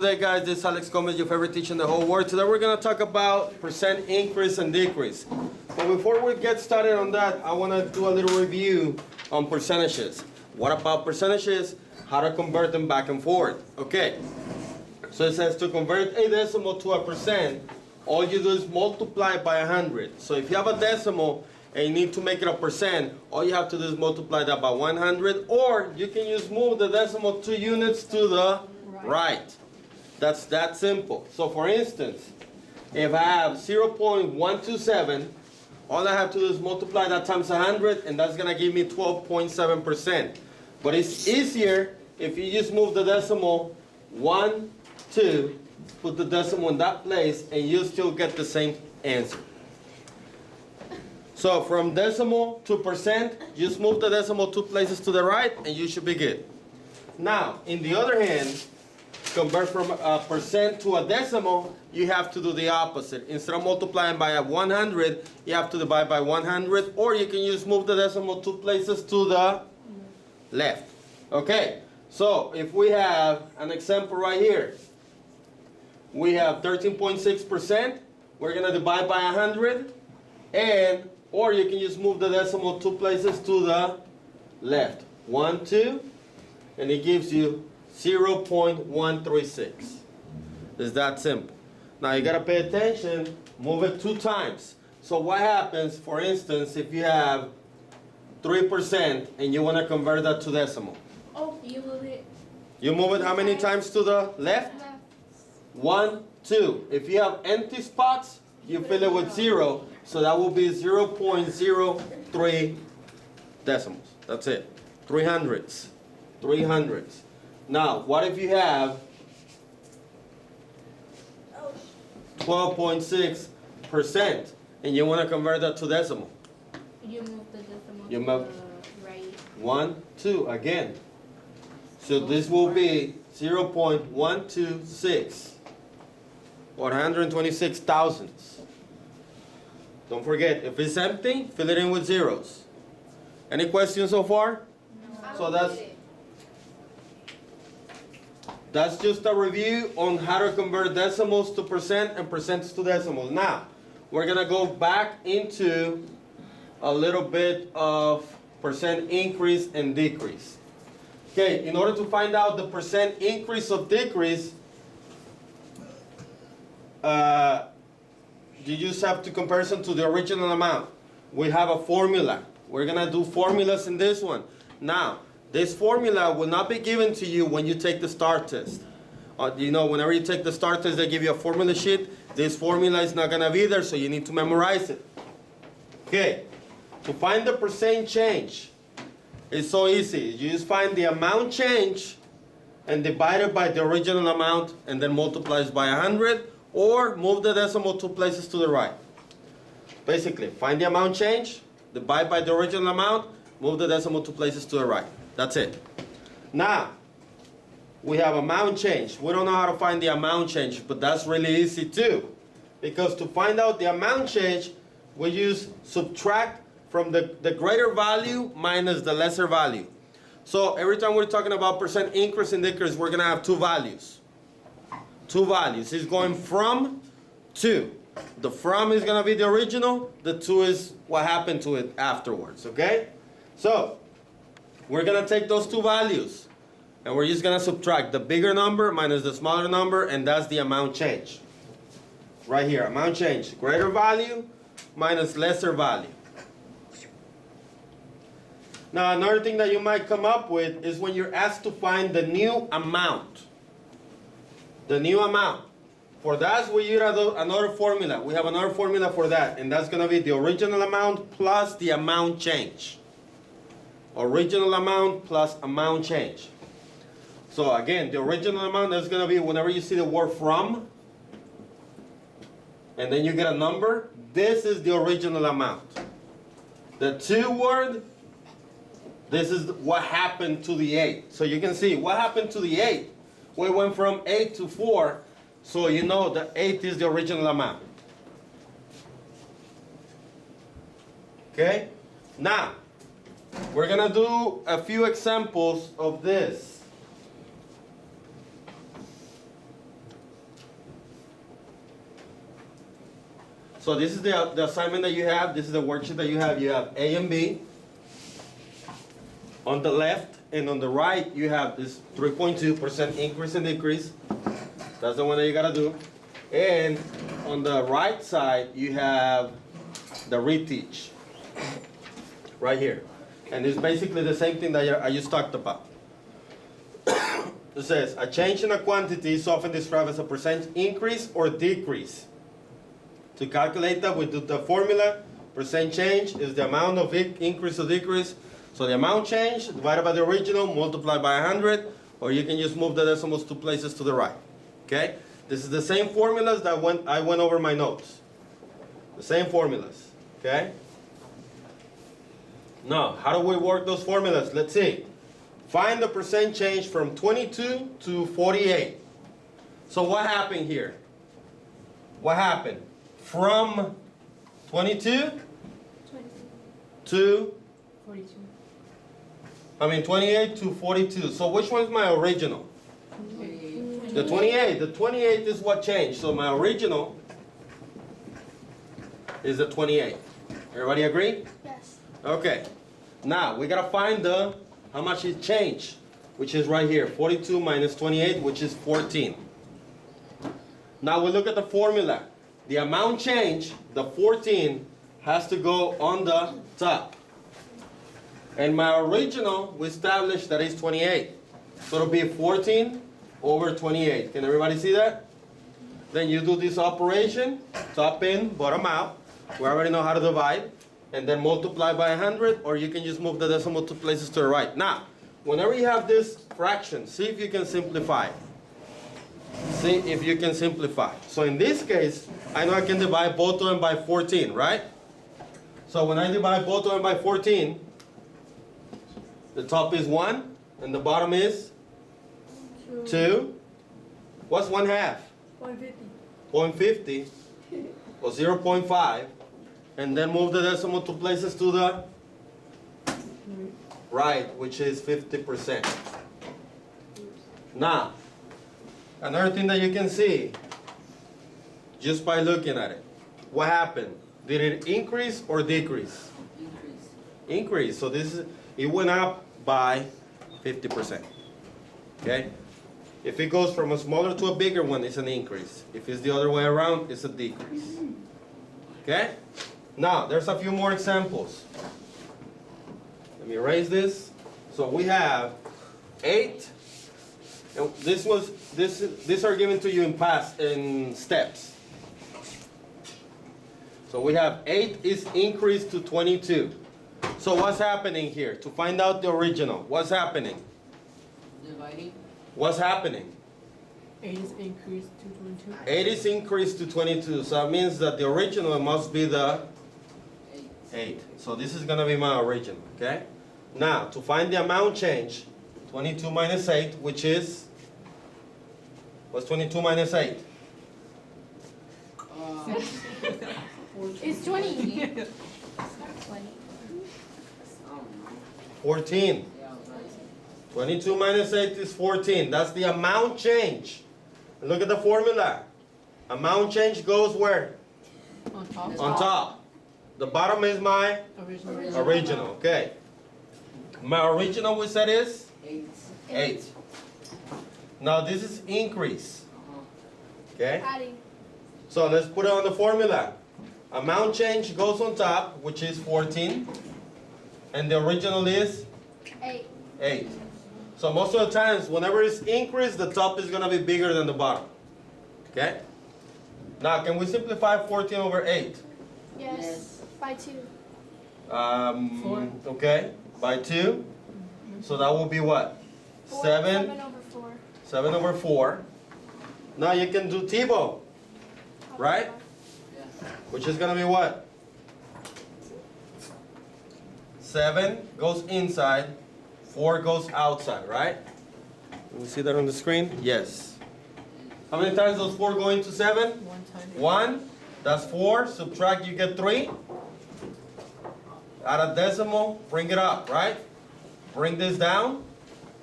Hey guys, this is Alex Gomez, your favorite teacher in the whole world. Today we're going to talk about percent increase and decrease. But before we get started on that, I want to do a little review on percentages. What about percentages? How to convert them back and forth. Okay, so it says to convert a decimal to a percent, all you do is multiply by 100. So if you have a decimal and you need to make it a percent, all you have to do is multiply that by 100, or you can just move the decimal 2 units to the right. That's that simple. So for instance, if I have 0.127, all I have to do is multiply that times 100, and that's going to give me 12.7%. But it's easier if you just move the decimal 1, 2, put the decimal in that place, and you still get the same answer. So from decimal to percent, just move the decimal 2 places to the right, and you should be good. Now, in the other hand, convert from a percent to a decimal, you have to do the opposite. Instead of multiplying by 100, you have to divide by 100, or you can just move the decimal 2 places to the left. Okay, so if we have an example right here, we have 13.6%, we're going to divide by 100, or you can just move the decimal 2 places to the left. 1, 2, and it gives you 0.136. It's that simple. Now you gotta pay attention, move it 2 times. So what happens, for instance, if you have 3% and you wanna convert that to decimal? Oh, you move it. You move it how many times to the left? 1, 2. If you have empty spots, you fill it with 0. So that will be 0.03 decimals. That's it. 300ths. 300ths. Now, what if you have 12.6% and you want to convert that to decimal? You move the decimal You to move the right. 1, 2 again. So this will be 0.126 or 126 thousandths. Don't forget, if it's empty, fill it in with zeros. Any questions so far? No. So that's just a review on how to convert decimals to percent and percents to decimals. Now, we're going to go back into a little bit of percent increase and decrease. Okay, in order to find out the percent increase or decrease, you just have to comparison to the original amount. We have a formula. We're going to do formulas in this one. Now, this formula will not be given to you when you take the STAR test. You know, whenever you take the STAR test, they give you a formula sheet. This formula is not going to be there, so you need to memorize it. Okay, to find the percent change, it's so easy. You just find the amount change and divide it by the original amount, and then multiply it by 100, or move the decimal 2 places to the right. Basically, find the amount change, divide by the original amount, move the decimal 2 places to the right. That's it. Now, we have amount change. We don't know how to find the amount change, but that's really easy too. Because to find out the amount change, we use subtract from the greater value minus the lesser value. So every time we're talking about percent increase and decrease, we're going to have 2 values. 2 values. It's going from to. The from is going to be the original. The to is what happened to it afterwards. Okay? So, we're going to take those 2 values, and we're just going to subtract the bigger number minus the smaller number, and that's the amount change. Right here, amount change. Greater value minus lesser value. Now, another thing that you might come up with is when you're asked to find the new amount. The new amount. For that, we use another formula. We have another formula for that, and that's going to be the original amount plus the amount change. Original amount plus amount change. So again, the original amount is going to be whenever you see the word from, and then you get a number, this is the original amount. The to word, this is what happened to the 8. So you can see what happened to the 8. We went from 8 to 4, so you know the 8 is the original amount. Okay? Now, we're going to do a few examples of this. So this is the assignment that you have. This is the worksheet that you have. You have A and B. On the left and on the right, you have this 3.2% increase and decrease. That's the one that you gotta do. And on the right side, you have the reteach. Right here. And it's basically the same thing that I just talked about. It says, a change in a quantity is often described as a percent increase or decrease. To calculate that, we do the formula. Percent change is the amount of increase or decrease. So the amount change divided by the original, multiplied by 100, or you can just move the decimals 2 places to the right. Okay? This is the same formulas that I went over my notes. The same formulas. Okay? Now, how do we work those formulas? Let's see. Find the percent change from 22 to 48. So what happened here? What happened? From 22 to 28 to 42. So which one is my original? The 28. The 28 is what changed. So my original is the 28. Everybody agree? Yes. Okay. Now we gotta find how much it changed, which is right here. 42 minus 28, which is 14. Now we look at the formula. The amount change, the 14, has to go on the top. And my original, we established that is 28. So it'll be 14 over 28. Can everybody see that? Then you do this operation, top in, bottom out. We already know how to divide. And then multiply by 100, or you can just move the decimal 2 places to the right. Now, whenever you have this fraction, see if you can simplify it. See if you can simplify. So in this case, I know I can divide both of them by 14, right? So when I divide both of them by 14, the top is 1, and the bottom is 2. What's 1/2? 0.50 or 0.5. And then move the decimal 2 places to the right, which is 50%. Now, another thing that you can see, just by looking at it, what happened? Did it increase or decrease? Increase. So it went up by 50%. Okay? If it goes from a smaller to a bigger one, it's an increase. If it's the other way around, it's a decrease. Okay? Now, there's a few more examples. Let me erase this. So we have 8. And these are given to you in steps. So we have 8 is increased to 22. So what's happening here? To find out the original, what's happening? Dividing. What's happening? 8 is increased to 22. 8 is increased to 22. So that means that the original must be the 8. So this is going to be my original, okay? Now, to find the amount change, 22 minus 8, which is, what's 22 minus 8? It's 20. 20. 14. 22 minus 8 is 14. That's the amount change. Look at the formula. Amount change goes where? On top. On top. The bottom is my original, okay. My original, we said is? 8. Now this is increase. Okay? Adding. So let's put it on the formula. Amount change goes on top, which is 14. And the original is? 8. 8. So most of the times, whenever it's increased, the top is going to be bigger than the bottom. Okay? Now, can we simplify 14 over 8? Yes. By 2. 4. Okay, by 2. So that will be what? 4, 7. 7 over 4. 7 over 4. Now you can do TiVo, right? Which is going to be what? 7 goes inside, 4 goes outside, right? Can we see that on the screen? Yes. How many times does 4 go into 7? 1 time. 1. That's 4. Subtract, you get 3. Add a decimal, bring it up, right? Bring this down.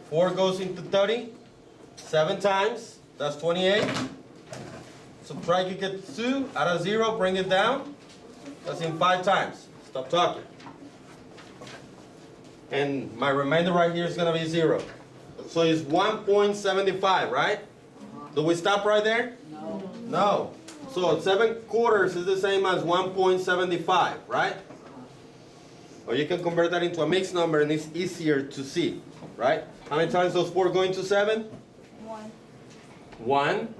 4 goes into 30. 7 times, that's 28. Subtract, you get 2. Add a 0, bring it down. That's in 5 times. Stop talking. And my remainder right here is gonna be 0. So it's 1.75, right? Do we stop right there? No. No. So 7/4 is the same as 1.75, right? Or you can convert that into a mixed number and it's easier to see, right? How many times does 4 go into 7? 1. 1.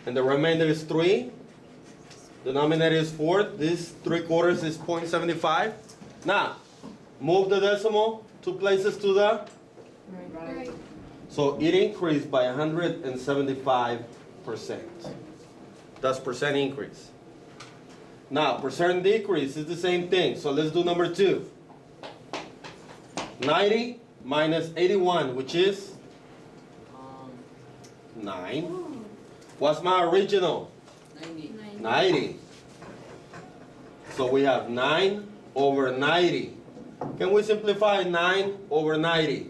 And the remainder is 3. Denominator is 4. This 3/4 is 0.75. Now, move the decimal 2 places to the, Right. so it increased by 175%. That's percent increase. Now, percent decrease is the same thing. So let's do number 2. 90 minus 81, which is 9. What's my original? 90. 90. So we have 9 over 90. Can we simplify 9 over 90?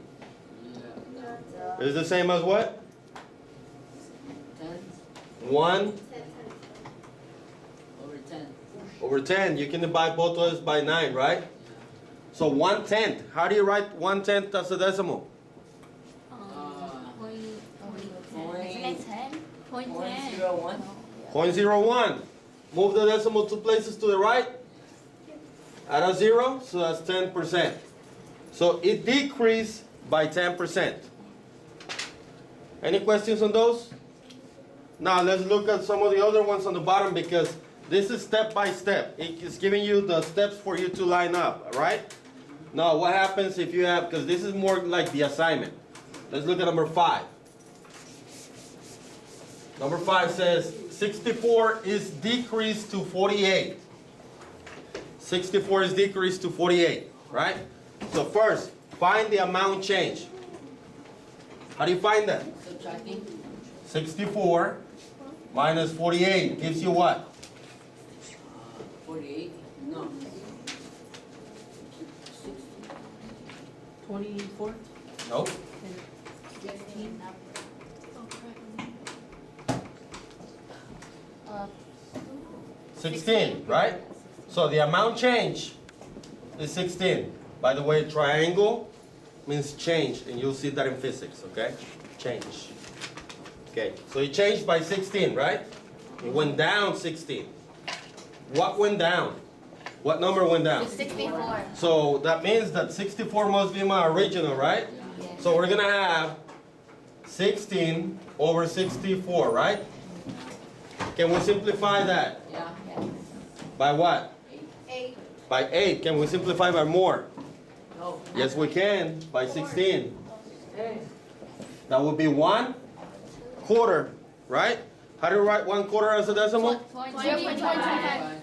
Yeah. It's the same as what? 10 1 over 10. over 10. You can divide both of us by 9, right? So 1/10. How do you write 1/10 as a decimal? Isn't it 10? Point 01. 0.01. Move the decimal 2 places to the right. Add a 0, so that's 10%. So it decreased by 10%. Any questions on those? Now let's look at some of the other ones on the bottom because this is step by step. It's giving you the steps for you to line up, all right? Now what happens if you have, because this is more like the assignment. Let's look at number 5. Number 5 says 64 is decreased to 48. 64 is decreased to 48, right? So first, find the amount change. How do you find that? Subtracting. 64 minus 48 gives you what? 48. No. 24? Nope. 16. 16, right? So the amount change is 16. By the way, triangle means change, and you'll see that in physics, okay? Change. Okay, so it changed by 16, right? It went down 16. What went down? What number went down? 64. So that means that 64 must be my original, right? So we're gonna have 16 over 64, right? Can we simplify that? Yeah. By what? 8. By 8. Can we simplify by more? No. Yes, we can. By 16. That would be 1/4, right? How do you write 1/4 as a decimal? 0.25.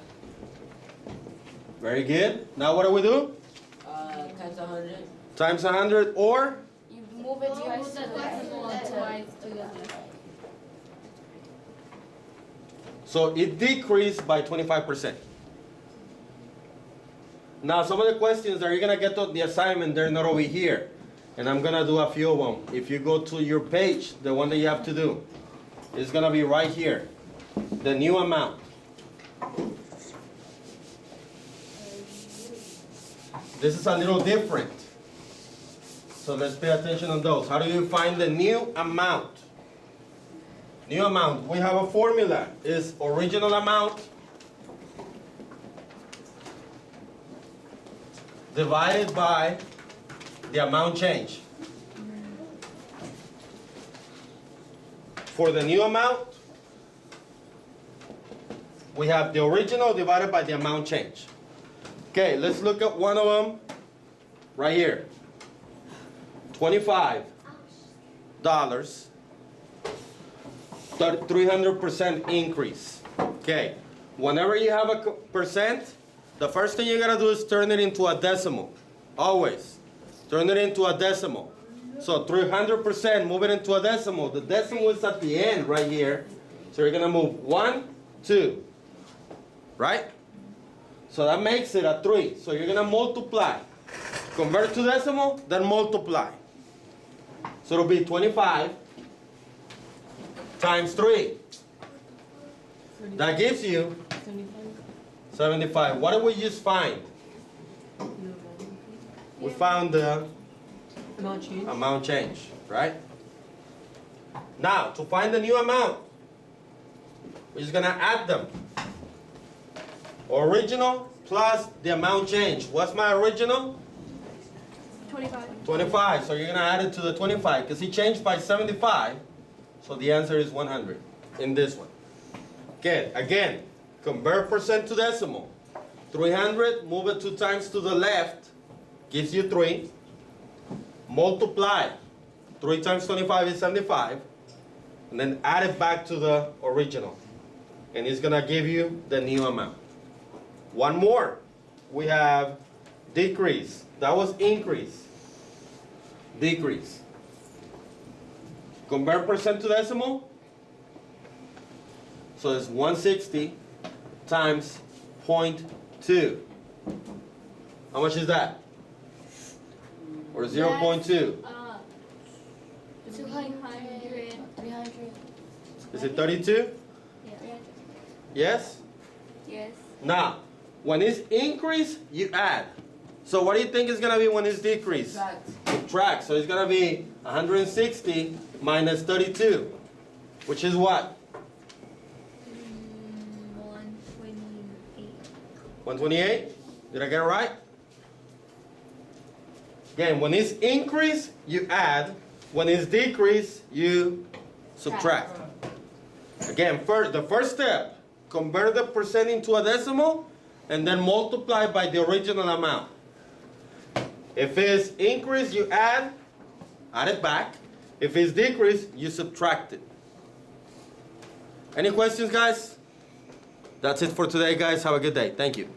Very good. Now what do we do? Times 100. Times 100 or? You move it to your decimal to So it decreased by 25%. Now some of the questions that you're going to get on the assignment, they're not over here. And I'm going to do a few of them. If you go to your page, the one that you have to do, it's going to be right here. The new amount. This is a little different. So let's pay attention on those. How do you find the new amount? New amount. We have a formula. Is original amount divided by the amount change. For the new amount, we have the original divided by the amount change. Okay, let's look at one of them right here. $25, 300% increase. Okay, whenever you have a percent, the first thing you gotta do is turn it into a decimal. Always. Turn it into a decimal. So 300%, move it into a decimal. The decimal is at the end right here. So you're gonna move 1, 2. Right? So that makes it a 3. So you're gonna multiply. Convert to decimal, then multiply. So it'll be 25 times 3. That gives you 75. What did we just find? We found the Amount change. amount change, right? Now, to find the new amount, we're just gonna add them. Original plus the amount change. What's my original? 25. 25. So you're gonna add it to the 25 because he changed by 75. So the answer is 100 in this one. Okay, again, convert percent to decimal. 300, move it 2 times to the left, gives you 3. Multiply. 3 times 25 is 75. And then add it back to the original. And it's gonna give you the new amount. One more. We have decrease. That was increase. Decrease. Convert percent to decimal. So it's 160 times 0.2. How much is that? Or 0.2? 200. 300. Is it 32? Yeah. Yes? Yes. Now, when it's increase, you add. So what do you think is going to be when it's decrease? Subtract. Subtract. So it's going to be 160 minus 32, which is what? 128. 128? Did I get it right? Again, when it's increase, you add. When it's decrease, you subtract. Again, the first step, convert the percent into a decimal and then multiply by the original amount. If it's increase, you add it back. If it's decrease, you subtract it. Any questions, guys? That's it for today, guys. Have a good day. Thank you.